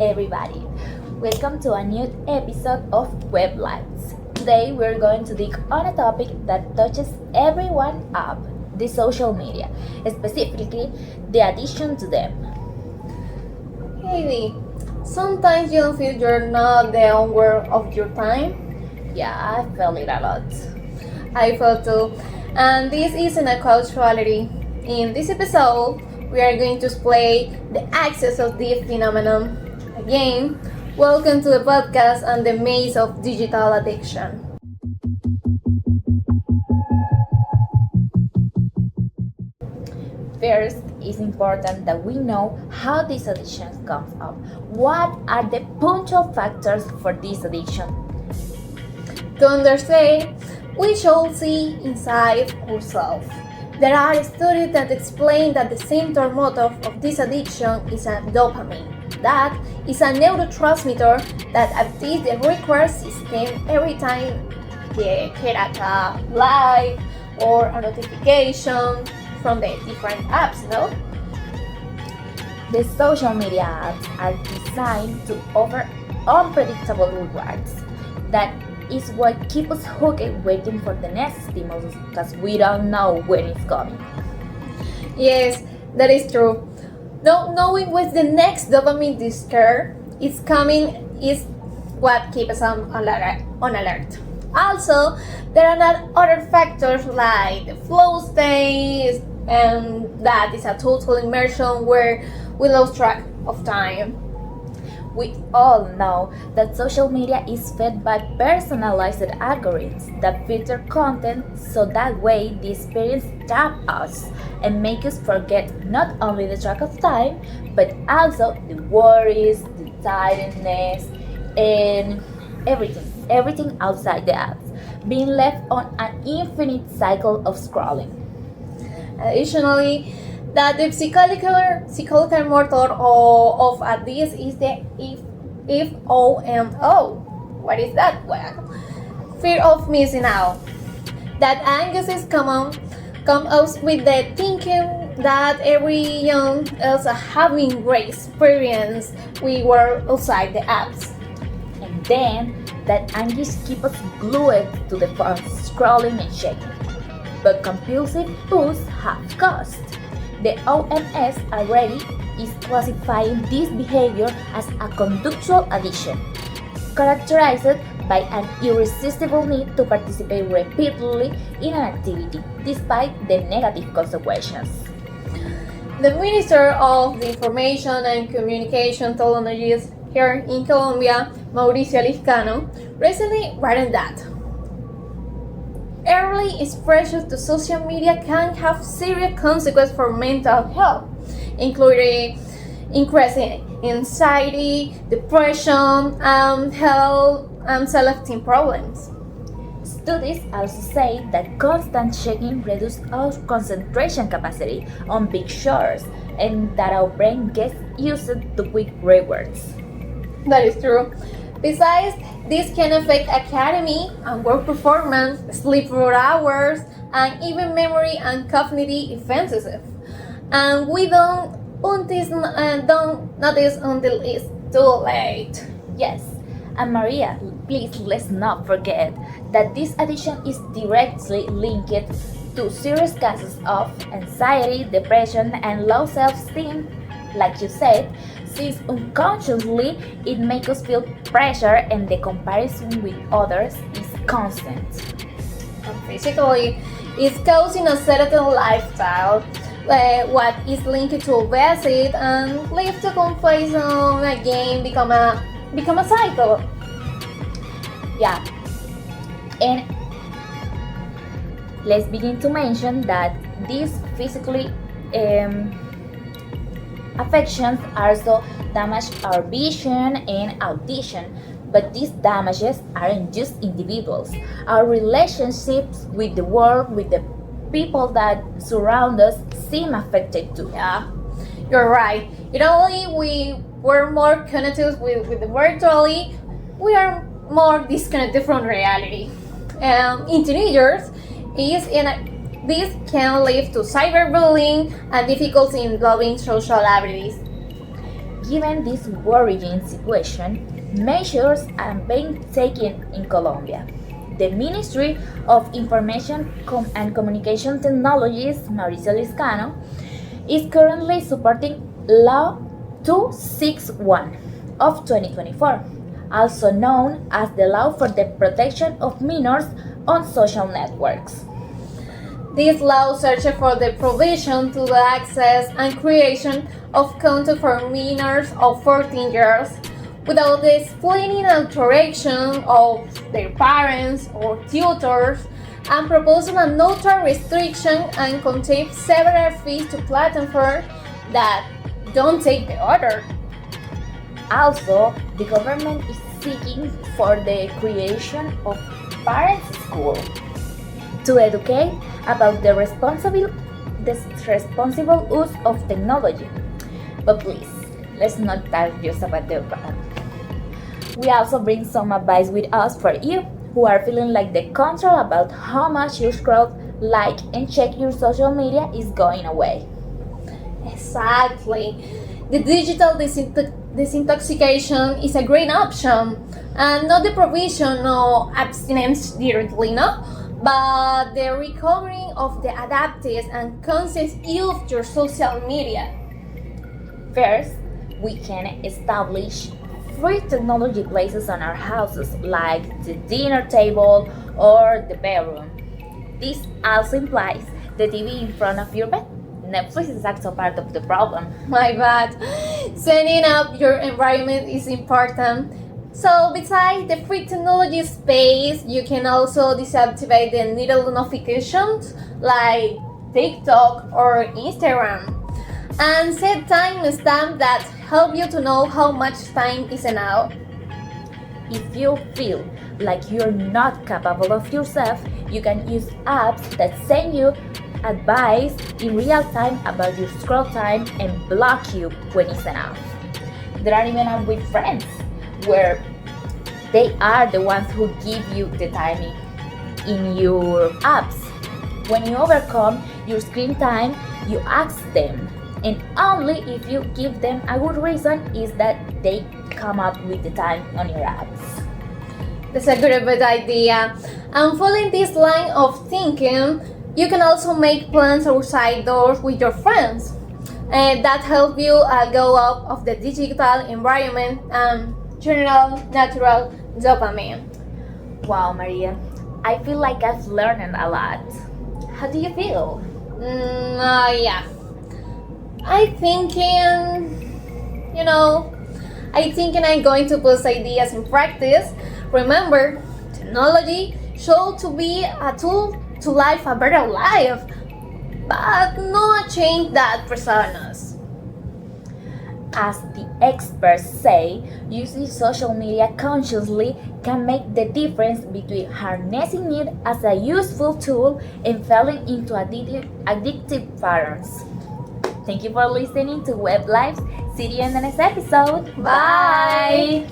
everybody. Welcome to a new episode of Web Lights. Today we're going to dig on a topic that touches everyone up, the social media, specifically the addiction to them. Heidy, sometimes you don't feel you're not the owner of your time. Yeah, I felt it a lot. I felt too. And this isn't a couch reality. In this episode, we are going to explain the access of this phenomenon. Again, welcome to the podcast and the maze of digital addiction. First, it's important that we know how this addiction comes up. What are the punctual factors for this addiction? To understand, we should see inside ourselves. There are studies that explain that the central motive of this addiction is a dopamine. That is a neurotransmitter that activates the reward system every time they get a like or a notification from the different apps, no? The social media apps are designed to offer unpredictable rewards. That is what keeps us hooked waiting for the next stimulus because we don't know when it's coming. Yes, that is true. Not knowing when the next dopamine discourse is coming is what keeps us on alert. Also, there are not other factors like the flow state, and that is a total immersion where we lose track of time. We all know that social media is fed by personalized algorithms that filter content so that way the experience trap us and make us forget not only the track of time but also the worries, the tiredness, and everything outside the apps, being left on an infinite cycle of scrolling. Additionally, that the psychological motor of this is the FOMO. What is that? Well, fear of missing out. That angus is comes out with the thinking that every young else having great experience we were outside the apps. And then that anguish keeps us glued to the phone, scrolling and checking. But compulsive push have cost. The OMS already is classifying this behavior as a conductual addiction, characterized by an irresistible need to participate repeatedly in an activity, despite the negative consequences. The Minister of the Information and Communication Technologies here in Colombia, Mauricio Liscano, recently wrote that early exposure to social media can have serious consequences for mental health, including increasing anxiety, depression, health, and self-esteem problems. Studies also say that constant checking reduces our concentration capacity on big chores and that our brain gets used to quick rewards. That is true. Besides, this can affect academic and work performance, sleep for hours, and even memory and cognitive offenses. And we don't notice until it's too late. Yes, and Maria, please let's not forget that this addiction is directly linked to serious cases of anxiety, depression, and low self-esteem. Like you said, since unconsciously it makes us feel pressure and the comparison with others is constant. And physically, it's causing a certain lifestyle, what is linked to obesity and leads to comparison again become a cycle. Yeah, and let's begin to mention that these physically affections also damage our vision and audition, but these damages aren't just individuals. Our relationships with the world, with the people that surround us, seem affected too. Yeah, you're right. Not only we were more connected with the virtually, we are more disconnected from reality. In teenagers, this can lead to cyberbullying and difficulty in developing social abilities. Given this worrying situation, measures are being taken in Colombia. The Ministry of Information and Communication Technologies, Mauricio Liscano, is currently supporting Law 261 of 2024, also known as the Law for the Protection of Minors on Social Networks. This law searches for the provision to the access and creation of content for minors of 14 years without the explaining alteration of their parents or tutors, and proposing a no-term restriction and contain several fees to platforms that don't take the order. Also, the government is seeking for the creation of parents' school to educate about the responsible use of technology. But please, let's not talk just about the bad. We also bring some advice with us for you who are feeling like the control about how much you scroll, like, and check your social media is going away. Exactly. The digital disintoxication is a great option, and not the provision of abstinence directly, no? But the recovery of the adaptive and conscious use of your social media. First, we can establish free technology places on our houses, like the dinner table or the bedroom. This also implies the TV in front of your bed. Netflix is also part of the problem. My bad. Setting up your environment is important. So, besides the free technology space, you can also deactivate the needle notifications like TikTok or Instagram, and set timestamps that help you to know how much time is enough. If you feel like you're not capable of yourself, you can use apps that send you advice in real time about your scroll time and block you when it's enough. There are even apps with friends where they are the ones who give you the timing in your apps. When you overcome your screen time, you ask them, and only if you give them a good reason is that they come up with the time on your apps. That's a good idea. And following this line of thinking, you can also make plans outside doors with your friends. And that help you go out of the digital environment and general natural dopamine. Wow, Maria, I feel like I've learned a lot. How do you feel? Yeah. I thinking, I'm going to put ideas in practice. Remember, technology should to be a tool to live a better life, but not a change that personas. As the experts say, using social media consciously can make the difference between harnessing it as a useful tool and falling into addictive patterns. Thank you for listening to Web Lives. See you in the next episode. Bye.